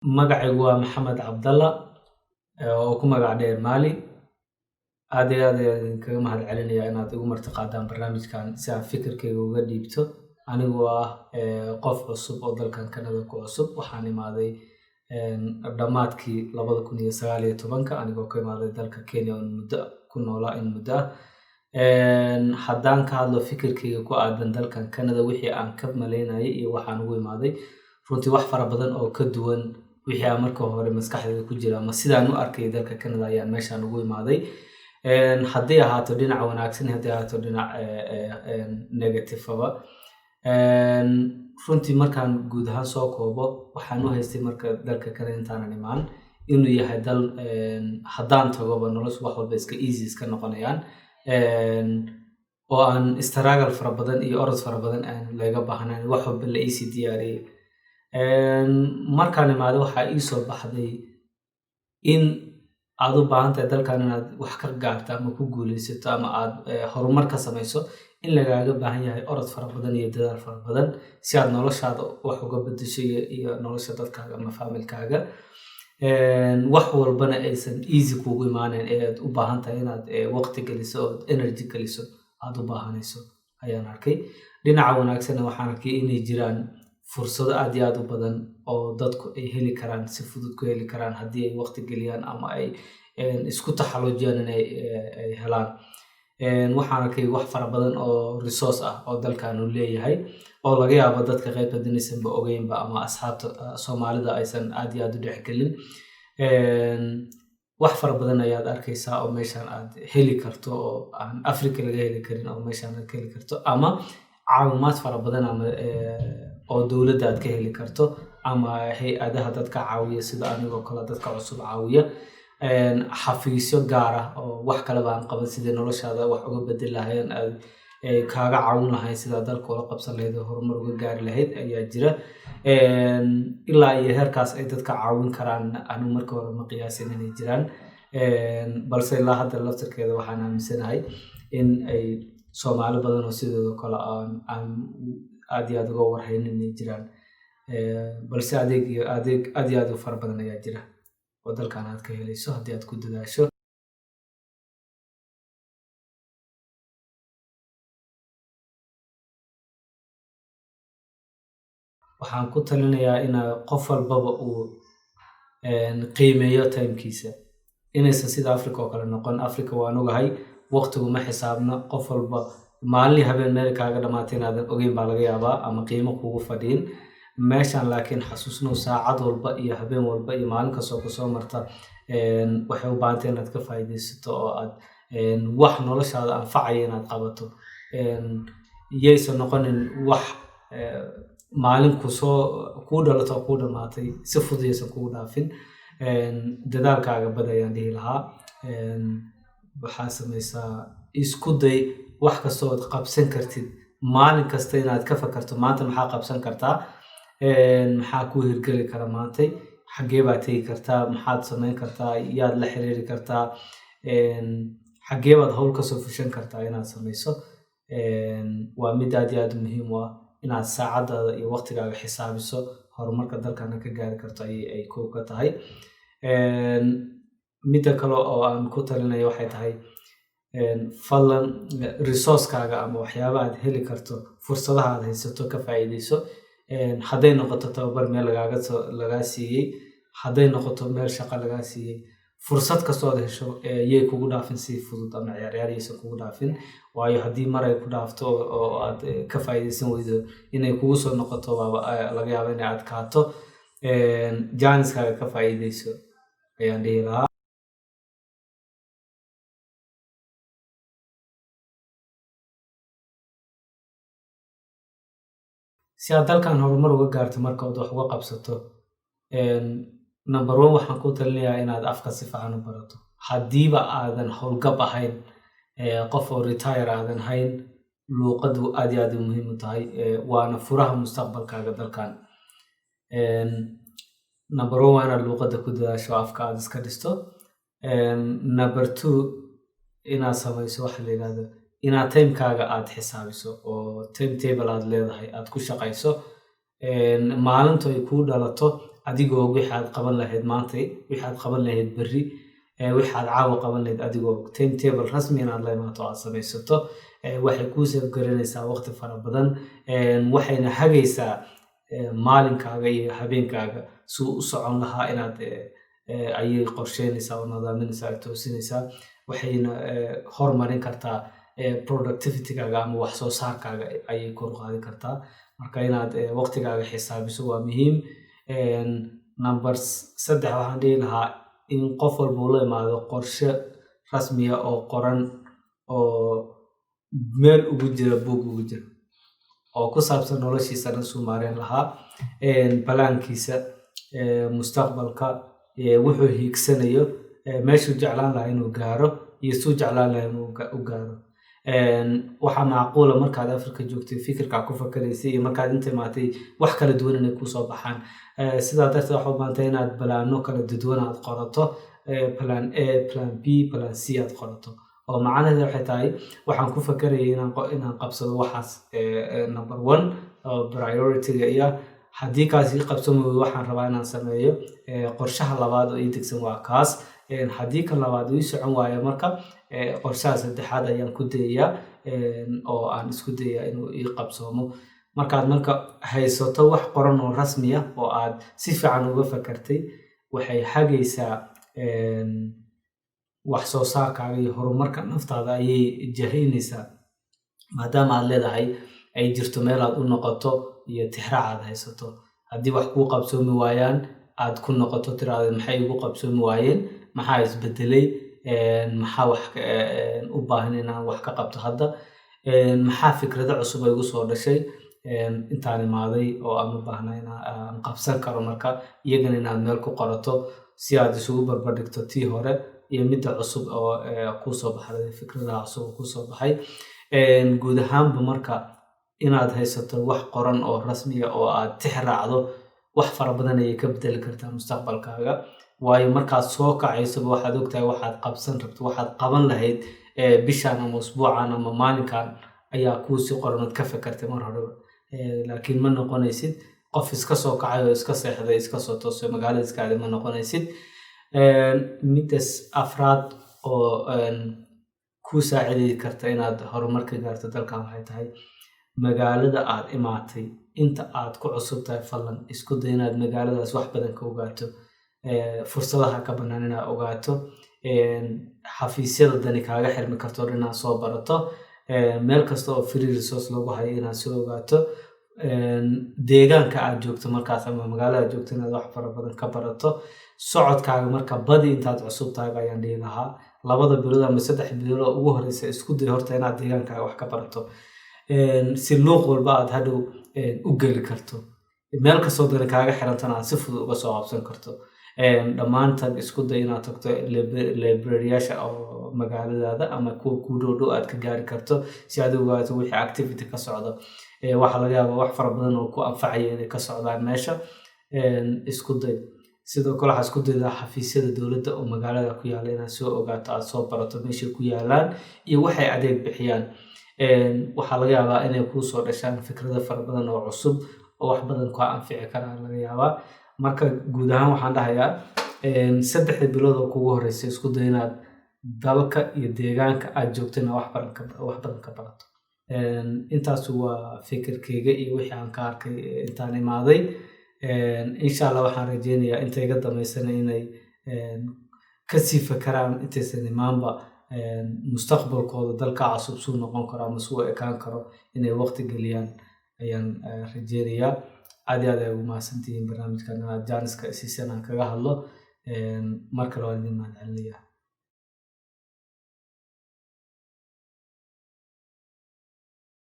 magacaygu waa Maxamed Cabdalla oo ku magac dheer Maali. aad iyo aad ayaan idinkaga mahadcelinayaa inaad igu martiqaadaan barnaamijkan si aan fikirkayga uga dhiibto. Anigoo ah qof cusub oo dalkan Canada ku cusub. Waxaan imaaday dhammaadkii 2019 anigoo ka imaaday dalka Kenya oo muddo ku noolaa in muddo ah. Haddaan ka hadlo fikirkayga ku aadan dalkan Canada wixii aan ka malaynayay iyo waxaan ugu imaaday runtii wax fara badan oo ka duwan wixii aan marka hore maskaxdayda ku jira ama sidaan u arkay dalka Canada ayaan meeshaan ugu imaaday. haddii ahaato dhinac wanaagsan haddii ahaato dhinac negative aba. runtii markaan guud ahaan soo koobo waxaan u haystay marka dalka Canada intaanan imaan inuu yahay dal haddaan tagoba noloshu wax walba iska easy iska noqonayaan. oo aan struggle fara badan iyo orod fara badan aan laga baahnayn wax walba la ii sii diyaariyay. markaan imaaday waxaa ii soo baxday in aad u baahan tahay dalkan inaad wax ka gaarto ama ku guulaysato ama aad horumar ka samayso in lagaaga baahan yahay orod fara badan iyo dadaal fara badan si aad noloshaada wax uga beddesho iyo nolosha dadkaaga ama familkaaga. wax walbana aysan easy kuugu imaanayn ee aad u baahan tahay inaad waqti geliso oo energy geliso aad u baahanayso ayaan arkay. dhinaca wanaagsanna waxaan arkay inay jiraan fursado aad iyo aad u badan oo dadku ay heli karaan si fudud ku heli karaan haddii ay waqti geliyaan ama ay isku taxallujiyaan inay helaan. waxaan arkay wax fara badan oo resource ah oo dalkan uu leeyahay oo laga yaabo dadka qayb badinaysanba ogeynba ama asxaabta Soomaalida aysan aad iyo aad u dhexgelin. wax fara badan ayaad arkaysaa oo meeshaan aad heli karto oo aan Africa laga heli karin oo meeshaan aad ka heli karto ama caawimaad fara badan ama oo dowladda aad ka heli karto ama hay-adaha dadka caawiya sida anigoo kale dadka cusub caawiya. xafiisyo gaar ah oo wax kale baan qaban sidii noloshaada wax uga bedeli lahayn aad kaaga caawin lahayn sida dalka ula qabsan lahayd oo horumar uga gaari lahayd ayaa jira. ilaa iyo heerkaas ay dadka caawin karaan anigu marka hore ma qiyaasin inay jiraan. balse ilaa hadda laftirkeeda waxaan aaminsanahay in ay Soomaali badan oo sidoo kale aan aad iyo aad uga warhaynin inay jiraan. balse adeeg aad iyo aad u fara badan ayaa jira oo dalkan aad ka helayso haddii aad ku dadaasho. waxaan ku talinayaa in qof walbaba uu qiimeeyo timekiisa inaysan sida Africa oo kale noqon. Africa waan ogahay waqtigu ma xisaabna qof walba maalin habeen meel kaaga dhamaatay inaadan ogeyn baa laga yaabaa ama qiimo kugu fadhiin. meeshaan laakiin xasuusno saacad walba iyo habeen walba iyo maalin kastoo ku soo marta waxay u baahan tahay inaad ka faa'iidaysato oo aad wax noloshaada anfacaya inaad qabato. yaysan noqonin wax maalin ku dhalato oo ku dhamaatay si fudud yaysan kugu dhaafin. dadaalkaaga badayaan dhihi lahaa. waxaa samaysaa isku day wax kastoo aad qabsan kartid maalin kasta inaad ka fakarto maanta maxaa qabsan kartaa, maxaa ku hirgeli kara maantay, xaggee baad tegi kartaa, maxaad samayn kartaa, yaad la xiriiri kartaa, xaggee baad hawl kasoo fushan kartaa inaad samayso. waa mid aad iyo aad muhiim u ah inaad saacadaada iyo waqtigaaga xisaabiso horumarka dalkana ka gaari karto ay koob ka tahay. midda kale oo aan ku talinayo waxay tahay fadlan resource-kaaga ama waxyaabaha aad heli karto fursadaha aad haysato ka faa'iidayso. hadday noqoto tababar meel lagaa siiyey, hadday noqoto meel shaqo lagaa siiyey, fursad kastoo aad hesho yay kugu dhaafin si fudud ama ciyaar yaysan kugu dhaafin. waayo haddii mar ay ku dhaafto oo aad ka faa'iidaysan weydo inay kugu soo noqoto laga yaabo inay adkaato. jaaniskaaga ka faa'iidayso ayaan dhihi lahaa. si aad dalkan horumar uga gaarto marka aad wax uga qabsato number 1 waxaan ku talinayaa inaad afka si fiican u barato. haddiiba aadan howlgab ahayn qof oo retire aadan hayn luuqadu aad iyo aad u muhiim u tahay waana furaha mustaqbalkaaga dalkan. number 1 waa inaad luuqada ku dadaasho afka aad iska dhisto. number 2 inaad samayso waxa la yiraahdo inaad timekaaga aad xisaabiso oo timetable aad leedahay aad ku shaqayso. maalintu ay kuu dhalato adigoo wixii aad qaban lahayd maanta, wixii aad qaban lahayd berri, wixii aad caawa qaban lahayd adigoo timetable rasmi inaad la imaato aad samaysato waxay kuu safgaranaysaa waqti fara badan waxayna hagaysaa maalinkaaga iyo habeenkaaga suu u socon lahaa inaad ayay qorsheynaysaa oo nadaaminaysaa ay toosinaysaa waxayna horumarin kartaa productivitygaaga ama wax soo saarkaaga ayay kor u qaadi kartaa marka inaad waqtigaaga xisaabiso waa muhiim number 3 waxaan dhihi lahaa in qof walba uu la imaado qorshe rasmiya oo qoran oo meel ugu jira buug ugu jira oo ku saabsan noloshiisa dhan suu maareen lahaa balaankiisa mustaqbalka wuxuu hiigsanayo meeshuu jeclaan lahaa inuu gaaro iyo suu jeclaan lahaa inuu u gaaro waxaa macquula markaad Afrika joogtay fikirkaa ku fakaraysay iyo markaad inta imaatay wax kala duwan inay kusoo baxaan sidaa darteed waxaa u baahantay inaad balaano kala duwan aad qorato plan A plan B plan C aad qorato oo macnaheedu waxay tahay waxaan ku fakarayay inaan qabsado waxaas number 1 oo priority-ga iyo haddii kaasi qabsamo waxaan rabaa inaan sameeyo qorshaha labaad oo ii degsan waa kaas haddii kan labaad uu socon waayo marka qorshaha saddexaad ayaan ku dayayaa oo aan isku dayayaa inuu ii qabsoomo markaad marka haysato wax qoran oo rasmi ah oo aad si fiican uga fakartay waxay hagaysaa wax soo saarkaaga iyo horumarka naftaada ayay jahaynaysaa maadaama aad leedahay ay jirto meel aad u noqoto iyo tixraac aad haysato haddii wax kuu qabsoomi waayaan aad ku noqoto tiraada maxay igu qabsoomi waayeen maxaa isbedelay maxaa wax u baahan inaan wax ka qabto hadda maxaa fikrado cusub ay igu soo dhashay intaan imaaday oo aan u baahnaa inaan qabsan karo marka iyagana inaad meel ku qorato si aad isugu barbardhigto tii hore iyo midda cusub oo ku soo baxday fikradaha cusub oo ku soo baxay guud ahaanba marka inaad haysato wax qoran oo rasmi ah oo aad tixraacdo wax fara badan ayay ka bedeli kartaa mustaqbalkaaga waayo markaad soo kacayso waxaad ogtahay waxaad qabsan rabto waxaad qaban lahayd bishan ama usbuucan ama maalinkan ayaa kuu si qoranood ka fakartay mar hore laakiin ma noqonaysid qof iska soo kacay oo iska seexday iska soo toosay magaalada iska aaday ma noqonaysid midas afraad oo ku saacidey karta inaad horumar ka gaarto dalkan waxay tahay magaalada aad imaatay inta aad ku cusub tahay fadlan isku day inaad magaaladaas wax badan ka ogaato fursadaha ka bannaan inaad ogaato xafiisyada dani kaaga xirmi karto inaad soo barato meel kasta oo free resource lagu hayo inaad soo ogaato deegaanka aad joogto markaas ama magaalada aad joogto inaad wax fara badan ka barato socodkaaga marka badi intaad cusub tahay ayaan dhihi lahaa 2 bilood ama 3 bilood oo ugu horeysa isku day horta inaad deegaankaaga wax ka barato si luuq walba aad hadhow u geli karto meel kastoo dani kaaga xirantana aad si fudud uga soo qabsan karto dhammaantaad isku day inaad tagto library-yaasha oo magaaladaada ama kuwa kuu dhow aad ka gaari karto si aad u ogaato wixii activity ka socdo waxaa laga yaabaa wax fara badan oo ku anfacaya inay ka socdaan meesha isku day sidoo kale waxaa isku daydaa xafiisyada dowladda oo magaalada ku yaala inaad soo ogaato aad soo barato meeshay ku yaalaan iyo waxay adeeg bixiyaan waxaa laga yaabaa inay kuu soo dhashaan fikrado fara badan oo cusub oo wax badan ku anfici karaan laga yaabaa marka guud ahaan waxaan dhahayaa 3 bilood oo kugu horeysa isku day inaad dalka iyo deegaanka aad joogtana wax badan ka barato intaas waa fikirkeyga iyo wixii aan ka arkay intaan imaaday insha Allah waxaan rajeynayaa inta iga dambeysana inay kasii fakaraan intaysan imaanba mustaqbalkooda dalka cusub suu noqon karo ama suu ekaan karo inay waqti geliyaan ayaan rajeynayaa aad iyo aad ay ugu mahadsantihiin barnaamijkan jaaniska isiisan aan kaga hadlo mar kale waan idin mahadcelinayaa